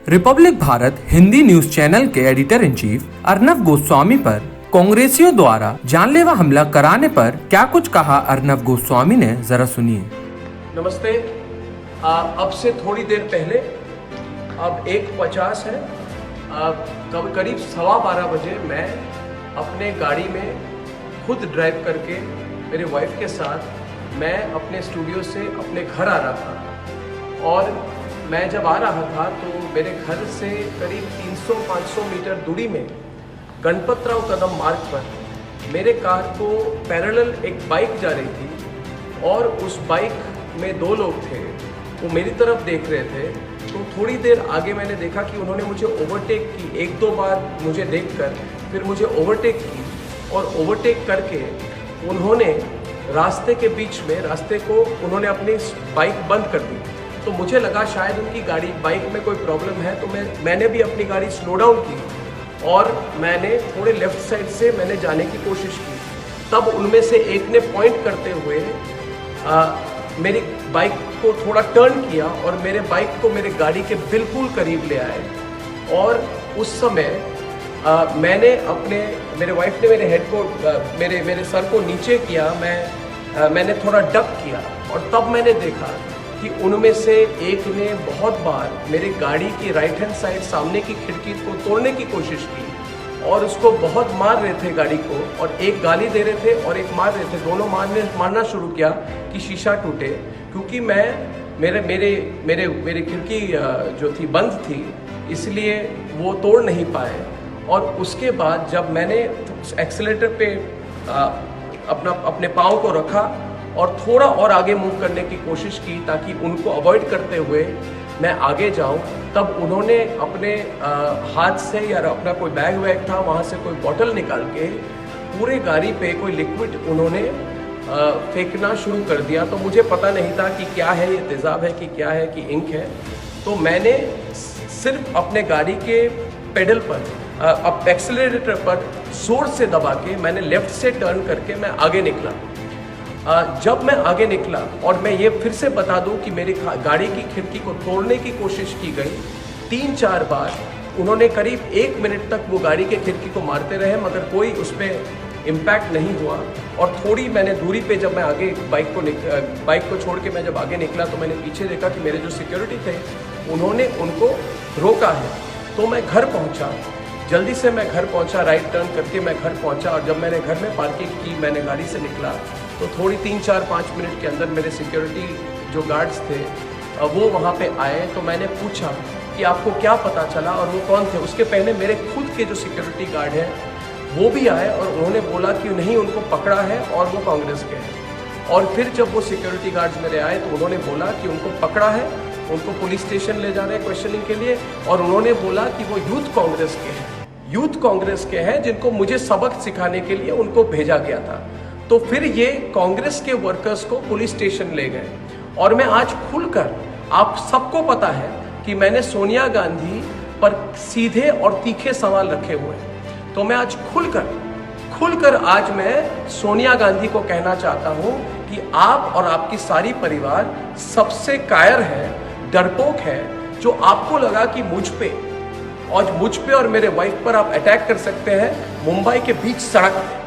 Republic Bharat Hindi news channel के editor in chief Arnab Goswami पर कांग्रेसियों द्वारा जानलेवा हमला कराने पर क्या कुछ कहा अर्नब गोस्वामी ने, जरा सुनिए। नमस्ते। अब से थोड़ी देर पहले, अब 1:50 है, करीब 12:15 बजे मैं अपने गाड़ी में खुद ड्राइव करके मेरे वाइफ के साथ मैं अपने स्टूडियो से अपने घर आ रहा था। और मैं जब आ रहा था तो मेरे घर से करीब 300-500 मीटर दूरी में गणपतराव कदम मार्ग पर मेरे कार को पैरेलल एक बाइक जा रही थी और उस बाइक में 2 लोग थे। वो मेरी तरफ देख रहे थे। तो थोड़ी देर आगे मैंने देखा कि उन्होंने मुझे ओवरटेक की। 1-2 बार मुझे देखकर फिर मुझे ओवरटेक की और ओवरटेक करके उन्होंने रास्ते के बीच में रास्ते को उन्होंने अपनी बाइक बंद कर दी। तो मुझे लगा शायद उनकी गाड़ी बाइक में कोई प्रॉब्लम है, तो मैंने भी अपनी गाड़ी स्लो डाउन की और मैंने थोड़े लेफ्ट साइड से मैंने जाने की कोशिश की। तब उनमें से एक ने पॉइंट करते हुए मेरी बाइक को थोड़ा टर्न किया और मेरे बाइक को मेरे गाड़ी के बिल्कुल करीब ले आए। और उस समय मैंने मेरे वाइफ ने मेरे हेड को मेरे सर को नीचे किया। मैंने थोड़ा डक किया और तब मैंने देखा कि उनमें से एक ने बहुत बार मेरी गाड़ी की राइट हैंड साइड सामने की खिड़की को तोड़ने की कोशिश की और उसको बहुत मार रहे थे गाड़ी को, और एक गाली दे रहे थे और एक मार रहे थे। दोनों मारना शुरू किया कि शीशा टूटे, क्योंकि मेरे खिड़की जो थी बंद थी, इसलिए वो तोड़ नहीं पाए। और उसके बाद जब मैंने एक्सीलेटर पे अपने पाँव को रखा और थोड़ा और आगे मूव करने की कोशिश की ताकि उनको अवॉइड करते हुए मैं आगे जाऊं, तब उन्होंने अपने हाथ से या अपना कोई बैग वैग था वहाँ से कोई बॉटल निकाल के पूरे गाड़ी पे कोई लिक्विड उन्होंने फेंकना शुरू कर दिया। तो मुझे पता नहीं था कि क्या है, ये तेज़ाब है कि क्या है कि इंक है। तो मैंने सिर्फ अपने गाड़ी के पेडल पर एक्सीलरेटर पर जोर से दबा के मैंने लेफ़्ट से टर्न करके मैं आगे निकला। जब मैं आगे निकला, और मैं ये फिर से बता दूं कि मेरी गाड़ी की खिड़की को तोड़ने की कोशिश की गई 3-4 बार। उन्होंने करीब 1 मिनट तक वो गाड़ी के खिड़की को मारते रहे, मगर कोई उस पर इम्पैक्ट नहीं हुआ। और थोड़ी मैंने दूरी पे जब मैं आगे बाइक को छोड़ के मैं जब आगे निकला तो मैंने पीछे देखा कि मेरे जो सिक्योरिटी थे उन्होंने उनको रोका है। तो मैं घर पहुँचा, जल्दी से मैं घर पहुँचा, राइट टर्न करके मैं घर पहुँचा। और जब मैंने घर में पार्किंग की, मैंने गाड़ी से निकला तो थोड़ी 3-4-5 मिनट के अंदर मेरे सिक्योरिटी जो गार्ड्स थे वो वहाँ पे आए। तो मैंने पूछा कि आपको क्या पता चला और वो कौन थे। उसके पहले मेरे खुद के जो सिक्योरिटी गार्ड हैं वो भी आए और उन्होंने बोला कि नहीं, उनको पकड़ा है और वो कांग्रेस के हैं। और फिर जब वो सिक्योरिटी गार्ड्स मेरे आए तो उन्होंने बोला कि उनको पकड़ा है, उनको पुलिस स्टेशन ले जा रहे हैं क्वेश्चनिंग के लिए। और उन्होंने बोला कि वो यूथ कांग्रेस के हैं, जिनको मुझे सबक सिखाने के लिए उनको भेजा गया था। तो फिर ये कांग्रेस के वर्कर्स को पुलिस स्टेशन ले गए। और मैं आज खुलकर, आप सबको पता है कि मैंने सोनिया गांधी पर सीधे और तीखे सवाल रखे हुए हैं। तो मैं आज खुलकर आज मैं सोनिया गांधी को कहना चाहता हूं कि आप और आपकी सारी परिवार सबसे कायर है, डरपोक है, जो आपको लगा कि मुझ पे और मेरे वाइफ पर आप अटैक कर सकते हैं मुंबई के बीच सड़क पे।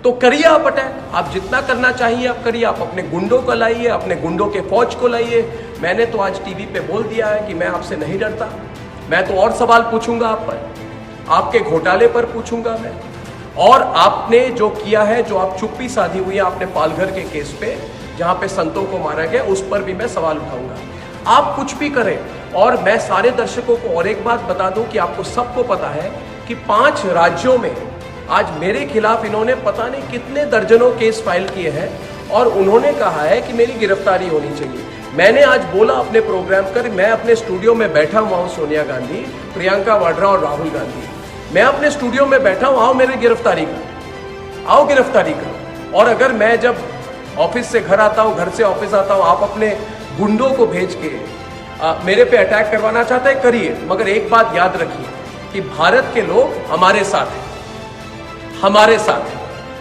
तो करिए आप अटैक, आप जितना करना चाहिए आप करिए। आप अपने गुंडों को लाइए, अपने गुंडों के फौज को लाइए। मैंने तो आज टीवी पे बोल दिया है कि मैं आपसे नहीं डरता। मैं तो और सवाल पूछूंगा आप पर, आपके घोटाले पर पूछूंगा मैं। और आपने जो किया है, जो आप चुप्पी साधी हुई है आपने पालघर के केस पे, जहां पे संतों को मारा गया, उस पर भी मैं सवाल उठाऊंगा। आप कुछ भी करें। और मैं सारे दर्शकों को और एक बात बता दूं कि आपको सबको पता है कि 5 राज्यों में आज मेरे खिलाफ इन्होंने पता नहीं कितने दर्जनों केस फाइल किए हैं और उन्होंने कहा है कि मेरी गिरफ्तारी होनी चाहिए। मैंने आज बोला अपने प्रोग्राम कर, मैं अपने स्टूडियो में बैठा हुआ हूँ, सोनिया गांधी, प्रियंका वाड्रा और राहुल गांधी, मैं अपने स्टूडियो में बैठा हूँ, आओ मेरी गिरफ्तारी करो। और अगर मैं जब ऑफिस से घर आता हूँ, घर से ऑफिस आता हूँ, आप अपने गुंडों को भेज के मेरे पे अटैक करवाना चाहते हैं, करिए। मगर एक बात याद रखिए कि भारत के लोग हमारे साथ हैं।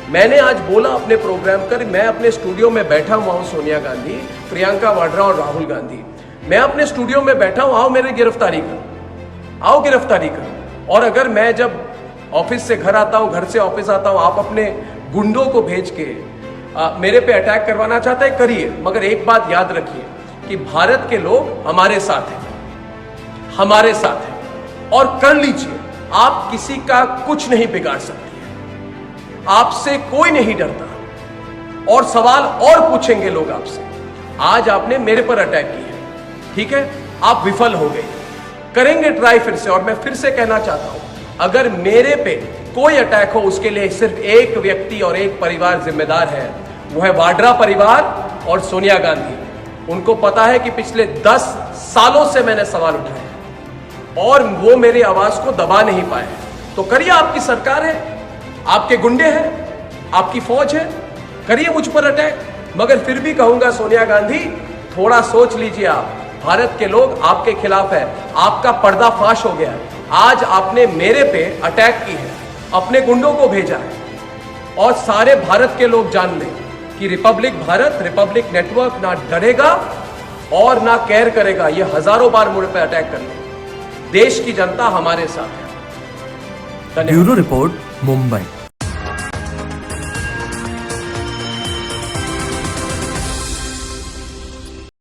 मैंने आज बोला अपने प्रोग्राम कर, मैं अपने स्टूडियो में बैठा हुआ हूँ, सोनिया गांधी, प्रियंका वाड्रा और राहुल गांधी, मैं अपने स्टूडियो में बैठा हूँ, आओ मेरी गिरफ्तारी करो। आओ गिरफ्तारी करो। और अगर मैं जब ऑफिस से घर आता हूँ, घर से ऑफिस आता हूँ, आप अपने गुंडों को भेज के मेरे पे अटैक करवाना चाहते हैं, करिए, मगर एक बात याद रखिए कि भारत के लोग हमारे साथ हैं, हमारे साथ हैं, और कर लीजिए। आप किसी का कुछ नहीं बिगाड़ सकती है, आपसे कोई नहीं डरता, और सवाल और पूछेंगे लोग आपसे। आज आपने मेरे पर अटैक किया, ठीक है, आप विफल हो गए, करेंगे ट्राई फिर से। और मैं फिर से कहना चाहता हूं, अगर मेरे पे कोई अटैक हो, उसके लिए सिर्फ एक व्यक्ति और एक परिवार जिम्मेदार है, वो है वाड्रा परिवार और सोनिया गांधी। उनको पता है कि पिछले 10 सालों से मैंने सवाल उठाए और वो मेरी आवाज को दबा नहीं पाए। तो करिए, आपकी सरकार है, आपके गुंडे हैं, आपकी फौज है, करिए मुझ पर अटैक। मगर फिर भी कहूंगा, सोनिया गांधी, थोड़ा सोच लीजिए। आप, भारत के लोग आपके खिलाफ है, आपका पर्दाफाश हो गया है। आज आपने मेरे पे अटैक की है, अपने गुंडों को भेजा है, और सारे भारत के लोग जान लें कि रिपब्लिक भारत, रिपब्लिक नेटवर्क ना डरेगा और ना केयर करेगा। ये हजारों बार मुझ पे अटैक कर ले, देश की जनता हमारे साथ है। धन्यवाद। Bureau report, Mumbai.